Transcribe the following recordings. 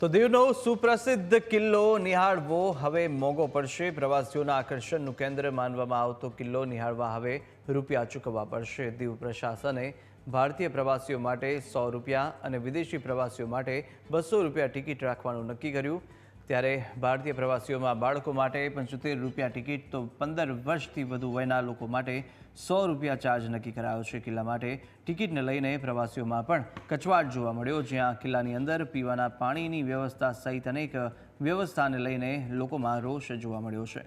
તો દીવનો સુપ્રસિદ્ધ કિલ્લો નિહાળવો હવે મોંઘો પડશે। પ્રવાસીઓના આકર્ષણનું કેન્દ્ર માનવામાં આવતો કિલ્લો નિહાળવા હવે રૂપિયા ચૂકવવા પડશે। દીવ પ્રશાસને ભારતીય પ્રવાસીઓ માટે 100 રૂપિયા અને વિદેશી પ્રવાસીઓ માટે 200 રૂપિયા ટિકિટ રાખવાનું નક્કી કર્યું। ત્યારે ભારતીય પ્રવાસીઓમાં બાળકો માટે 75 રૂપિયા ટિકિટ તો 15 વર્ષથી વધુ વયના લોકો માટે 100 રૂપિયા ચાર્જ નક્કી કરાયો છે। કિલ્લા માટે ટિકિટને લઈને પ્રવાસીઓમાં પણ કચવાટ જોવા મળ્યો, જ્યાં કિલ્લાની અંદર પીવાના પાણીની વ્યવસ્થા સહિત અનેક વ્યવસ્થાને લઈને લોકોમાં રોષ જોવા મળ્યો છે।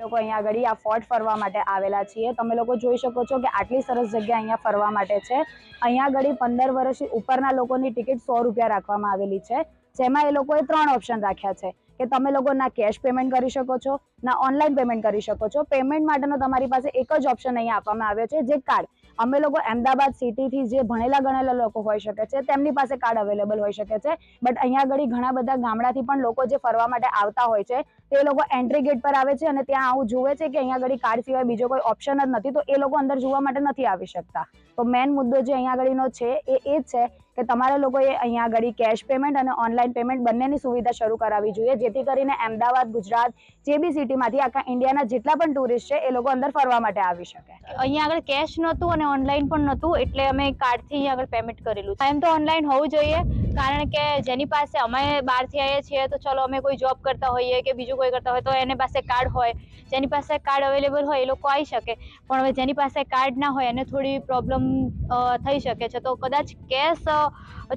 લોકો અહીંયા આગળ આ ફોર્ટ ફરવા માટે આવેલા છીએ। તમે લોકો જોઈ શકો છો કે આટલી સરસ જગ્યા અહીંયા ફરવા માટે છે। અહીંયા આગળ 15 વર્ષથી ઉપરના લોકોની ટિકિટ 100 રૂપિયા રાખવામાં આવેલી છે, જેમાં એ લોકોએ 3 ઓપ્શન રાખ્યા છે કે તમે લોકો ના કેશ પેમેન્ટ કરી શકો છો, ના ઓનલાઈન પેમેન્ટ કરી શકો છો। પેમેન્ટ માટેનો તમારી પાસે એક જ ઓપ્શન અહીંયા આપવામાં આવ્યો છે, જે કાર્ડ। અમે લોકો અમદાવાદ સિટીથી જે ભણેલા ગણેલા લોકો હોઈ શકે છે તેમની પાસે કાર્ડ અવેલેબલ હોઈ શકે છે, બટ અહીંયા આગળ ઘણા બધા ગામડાથી પણ લોકો જે ફરવા માટે આવતા હોય છે તે લોકો એન્ટ્રી ગેટ પર આવે છે અને ત્યાં આવું જુએ છે કે અહીંયા આગળ કાર્ડ સિવાય બીજો કોઈ ઓપ્શન જ નથી, તો એ લોકો અંદર જોવા માટે નથી આવી શકતા। તો મેઇન મુદ્દો જે અહીંયા આગળનો છે એ જ છે કે તમારે લોકોએ અહીંયા આગળ કેશ પેમેન્ટ અને ઓનલાઈન પેમેન્ટ બંનેની સુવિધા શરૂ કરાવવી જોઈએ, જેથી કરીને અમદાવાદ, ગુજરાત જે બી સિટીમાંથી આખા ઇન્ડિયાના જેટલા પણ ટુરિસ્ટ છે એ લોકો અંદર ફરવા માટે આવી શકે। અહીંયા આગળ કેશ નહોતું અને ઓનલાઈન પણ નહોતું, એટલે અમે કાર્ડથી અહીંયા આગળ પેમેન્ટ કરેલું છે। એમ તો ઓનલાઈન હોવું જોઈએ, કારણ કે જેની પાસે અમે બહારથી આવીએ છીએ તો ચલો અમે કોઈ જોબ કરતા હોઈએ કે બીજું કોઈ કરતા હોય તો એની પાસે કાર્ડ હોય, જેની પાસે કાર્ડ અવેલેબલ હોય એ લોકો આવી શકે, પણ હવે જેની પાસે કાર્ડ ના હોય એને થોડી પ્રોબ્લેમ થઈ શકે છે। તો કદાચ કેશ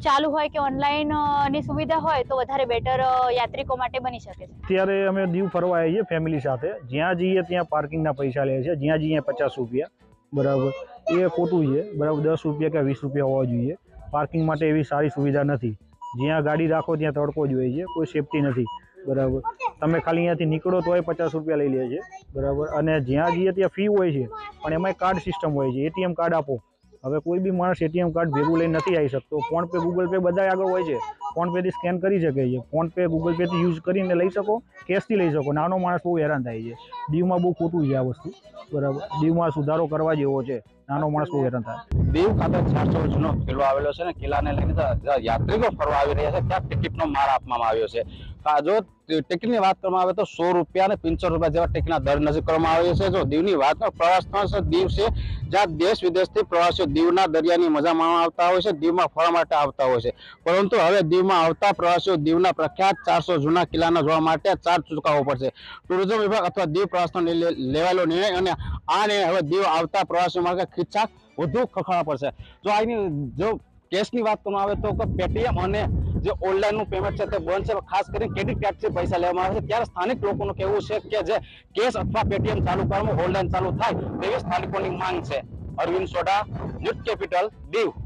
ચાલુ હોય કે ઓનલાઈન ની સુવિધા હોય તો વધારે બેટર યાત્રિકો માટે બની શકે છે। અત્યારે અમે દીવ ફરવા આવીએ છીએ ફેમિલી સાથે, જ્યાં જઈએ ત્યાં પાર્કિંગના પૈસા લે છે, જ્યાં જઈએ 50 રૂપિયા, બરાબર। એ ખોટું છે, બરાબર। 10 રૂપિયા કે 20 રૂપિયા હોવા જોઈએ। પાર્કિંગ માટે એવી સારી સુવિધા નથી, જ્યાં ગાડી રાખો ત્યાં તડકો જ હોય છે, કોઈ સેફટી નથી, બરાબર। તમે ખાલી અહીંયાથી નીકળો તોય 50 રૂપિયા લઈ લે છે, બરાબર। અને જ્યાં જઈએ ત્યાં ફી હોય છે, પણ એમાં કાર્ડ સિસ્ટમ હોય છે, એટીએમ કાર્ડ આપો। હવે કોઈ બી માણસ એટીએમ કાર્ડ ભેગું લઈને નથી આવી શકતો, ફોન પે, ગૂગલ પે બધા આગળ હોય છે, ફોન પેથી સ્કેન કરી શકે છે, ફોન પે, ગૂગલ પેથી યુઝ કરીને લઈ શકો, કેશથી લઈ શકો। નાનો માણસ બહુ હેરાન થાય છે, દીવમાં બહુ ખોટું છે આ વસ્તુ, બરાબર। દીવમાં સુધારો કરવા જેવો છે, નાનો માણસ બહુ હેરાન થાય। દીવ ખાતે 400 વર્ષનો કિલ્લો આવેલો છે ને, કિલ્લાને લઈને યાત્રિકો ફરવા આવી રહ્યા છે ત્યાં ટિકિટનો માર આપવામાં આવ્યો છે। જો ટિકિટની વાત કરવામાં આવે તો 100 રૂપિયા અને 75 રૂપિયા જેવા ટિકિટના દર નક્કી કરવામાં આવ્યો છે। જો દીવની વાત પ્રવાસ સ્થળ દીવ છે, જ્યાં દેશ વિદેશથી પ્રવાસીઓ દીવના દરિયાની મજા માણવા આવતા હોય છે, દીવમાં ફરવા માટે આવતા હોય છે, પરંતુ હવે દીવમાં આવતા પ્રવાસીઓ દીવના પ્રખ્યાત 400 જૂના કિલ્લાના જોવા માટે ચાર્જ ચૂકવવો પડશે। ટુરિઝમ વિભાગ અથવા દીવ પ્રવાસનો લેવાયેલો નિર્ણય અને આ નિર્ણય હવે દીવ આવતા પ્રવાસીઓ માટે ખીચા વધુ ખખડવા પડશે। જો આની જો કેશની વાત કરવામાં આવે તો પેટીએમ અને જે ઓનલાઈનનું પેમેન્ટ છે તે બંધ છે, ખાસ કરીને ક્રેડિટ કાર્ડથી પૈસા લેવામાં આવે છે। ત્યારે સ્થાનિક લોકોનું કહેવું છે કે જે કેશ અથવા પેટીએમ ચાલુ કરવામાં ઓનલાઈન ચાલુ થાય તેવી સ્થાનિકોની માંગ છે। Arvind Sodha, news capital, Diu.